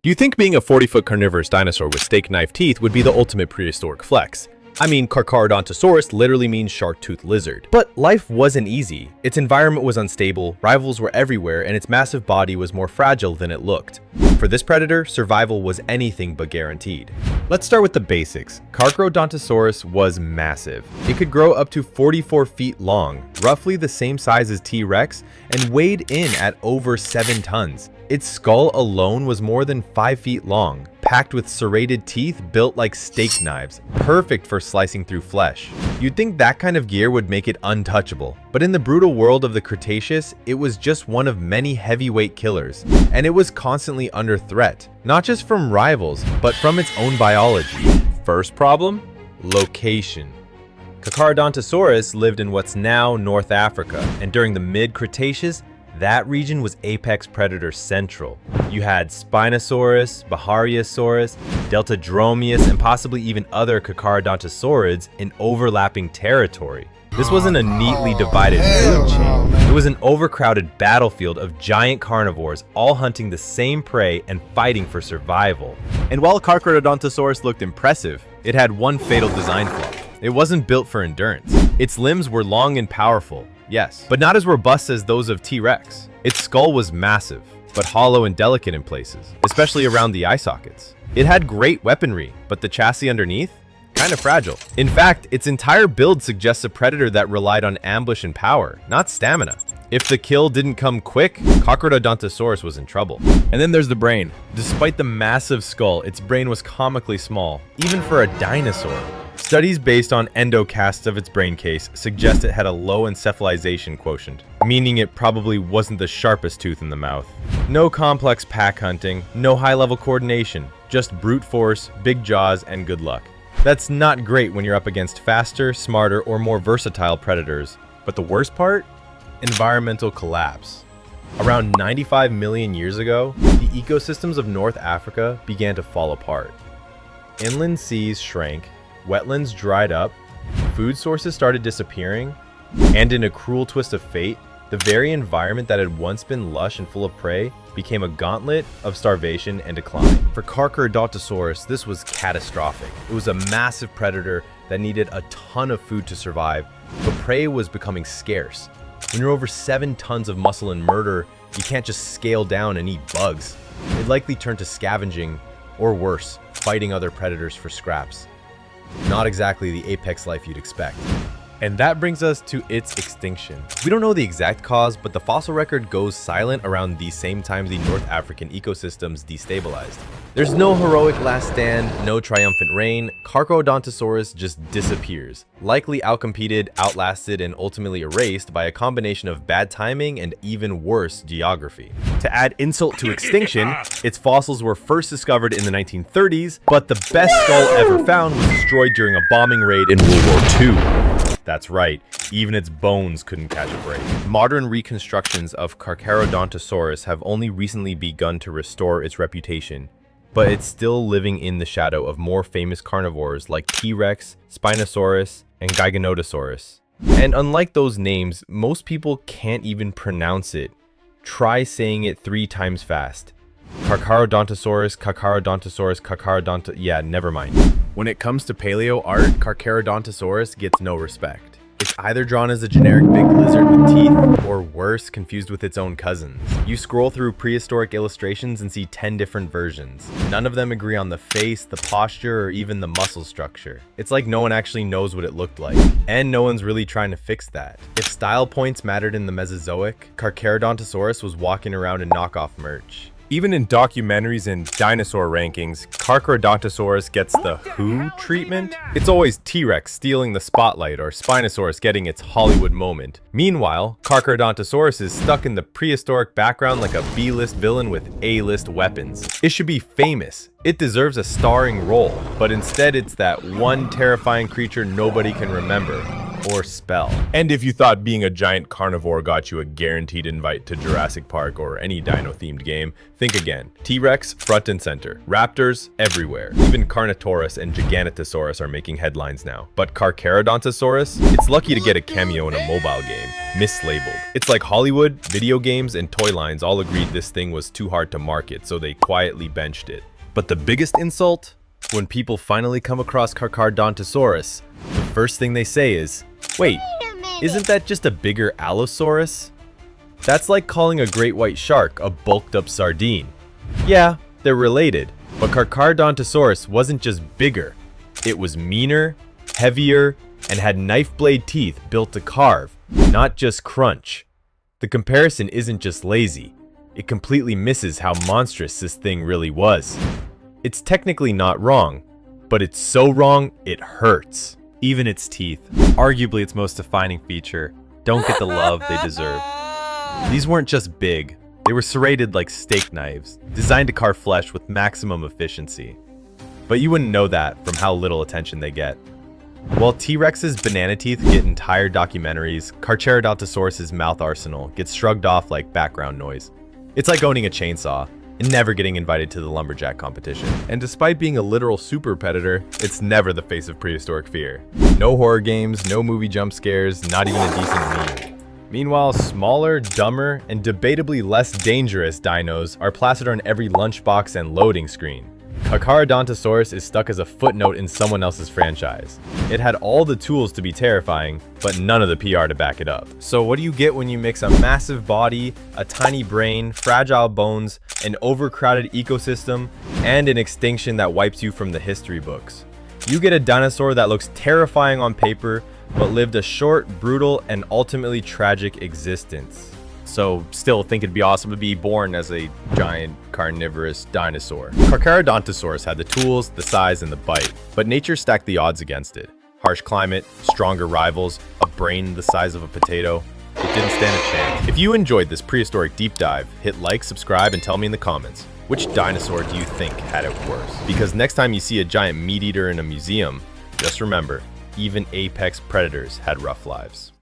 Do you think being a 40-foot carnivorous dinosaur with steak knife teeth would be the ultimate prehistoric flex? I mean, Carcharodontosaurus literally means shark-toothed lizard. But life wasn't easy. Its environment was unstable, rivals were everywhere, and its massive body was more fragile than it looked. For this predator, survival was anything but guaranteed. Let's start with the basics. Carcharodontosaurus was massive. It could grow up to 44 feet long, roughly the same size as T-Rex, and weighed in at over 7 tons. Its skull alone was more than 5 feet long, packed with serrated teeth built like steak knives, perfect for slicing through flesh. You'd think that kind of gear would make it untouchable, but in the brutal world of the Cretaceous, it was just one of many heavyweight killers, and it was constantly under threat, not just from rivals, but from its own biology. First problem? Location. Carcharodontosaurus lived in what's now North Africa, and during the mid-Cretaceous, that region was apex predator central. You had Spinosaurus, Velociraptor, Deltadromeus, and possibly even other Carcharodontosaurids in overlapping territory. This wasn't a neatly divided food chain. It was an overcrowded battlefield of giant carnivores all hunting the same prey and fighting for survival. And while Carcharodontosaurus looked impressive, it had one fatal design flaw. It wasn't built for endurance. Its limbs were long and powerful, yes, but not as robust as those of T-Rex. Its skull was massive, but hollow and delicate in places, especially around the eye sockets. It had great weaponry, but the chassis underneath? Kind of fragile. In fact, its entire build suggests a predator that relied on ambush and power, not stamina. If the kill didn't come quick, Carcharodontosaurus was in trouble. And then there's the brain. Despite the massive skull, its brain was comically small, even for a dinosaur. Studies based on endocasts of its brain case suggest it had a low encephalization quotient, meaning it probably wasn't the sharpest tooth in the mouth. No complex pack hunting, no high-level coordination, just brute force, big jaws, and good luck. That's not great when you're up against faster, smarter, or more versatile predators. But the worst part? Environmental collapse. Around 95 million years ago, the ecosystems of North Africa began to fall apart. Inland seas shrank, wetlands dried up, food sources started disappearing, and in a cruel twist of fate, the very environment that had once been lush and full of prey became a gauntlet of starvation and decline. For Carcharodontosaurus, this was catastrophic. It was a massive predator that needed a ton of food to survive, but prey was becoming scarce. When you're over 7 tons of muscle and murder, you can't just scale down and eat bugs. It likely turned to scavenging, or worse, fighting other predators for scraps. Not exactly the apex life you'd expect. And that brings us to its extinction. We don't know the exact cause, but the fossil record goes silent around the same time the North African ecosystems destabilized. There's no heroic last stand, no triumphant reign. Carcharodontosaurus just disappears, likely outcompeted, outlasted, and ultimately erased by a combination of bad timing and even worse geography. To add insult to extinction, its fossils were first discovered in the 1930s, but the best skull ever found was destroyed during a bombing raid in World War II. That's right, even its bones couldn't catch a break. Modern reconstructions of Carcharodontosaurus have only recently begun to restore its reputation, but it's still living in the shadow of more famous carnivores like T-Rex, Spinosaurus, and Giganotosaurus. And unlike those names, most people can't even pronounce it. Try saying it 3 times fast. Carcharodontosaurus, Carcharodontosaurus, yeah, never mind. When it comes to paleo art, Carcharodontosaurus gets no respect. It's either drawn as a generic big lizard with teeth, or worse, confused with its own cousins. You scroll through prehistoric illustrations and see 10 different versions. None of them agree on the face, the posture, or even the muscle structure. It's like no one actually knows what it looked like, and no one's really trying to fix that. If style points mattered in the Mesozoic, Carcharodontosaurus was walking around in knockoff merch. Even in documentaries and dinosaur rankings, Carcharodontosaurus gets the who treatment. It's always T-Rex stealing the spotlight or Spinosaurus getting its Hollywood moment. Meanwhile, Carcharodontosaurus is stuck in the prehistoric background like a B-list villain with A-list weapons. It should be famous. It deserves a starring role, but instead it's that one terrifying creature nobody can remember. or spell. And if you thought being a giant carnivore got you a guaranteed invite to Jurassic Park or any dino-themed game, think again. T-Rex front and center, raptors everywhere. Even Carnotaurus and Giganotosaurus are making headlines now. But Carcharodontosaurus? It's lucky to get a cameo in a mobile game, mislabeled. It's like Hollywood, video games, and toy lines all agreed this thing was too hard to market, so they quietly benched it. But the biggest insult? When people finally come across Carcharodontosaurus, the first thing they say is, wait, isn't that just a bigger Allosaurus? That's like calling a great white shark a bulked up sardine. Yeah, they're related, but Carcharodontosaurus wasn't just bigger. It was meaner, heavier, and had knife blade teeth built to carve, not just crunch. The comparison isn't just lazy, it completely misses how monstrous this thing really was. It's technically not wrong, but it's so wrong it hurts. Even its teeth, arguably its most defining feature, don't get the love they deserve. These weren't just big, they were serrated like steak knives, designed to carve flesh with maximum efficiency. But you wouldn't know that from how little attention they get. While T-Rex's banana teeth get entire documentaries, Carcharodontosaurus's mouth arsenal gets shrugged off like background noise. It's like owning a chainsaw and never getting invited to the lumberjack competition. And despite being a literal super predator, it's never the face of prehistoric fear. No horror games, no movie jump scares, not even a decent meme. Meanwhile, smaller, dumber, and debatably less dangerous dinos are plastered on every lunchbox and loading screen. Carcharodontosaurus is stuck as a footnote in someone else's franchise. It had all the tools to be terrifying, but none of the PR to back it up. So what do you get when you mix a massive body, a tiny brain, fragile bones, an overcrowded ecosystem, and an extinction that wipes you from the history books? You get a dinosaur that looks terrifying on paper, but lived a short, brutal, and ultimately tragic existence. So still think it'd be awesome to be born as a giant carnivorous dinosaur. Carcharodontosaurus had the tools, the size, and the bite, but nature stacked the odds against it. Harsh climate, stronger rivals, a brain the size of a potato. It didn't stand a chance. If you enjoyed this prehistoric deep dive, hit like, subscribe, and tell me in the comments, which dinosaur do you think had it worse? Because next time you see a giant meat eater in a museum, just remember, even apex predators had rough lives.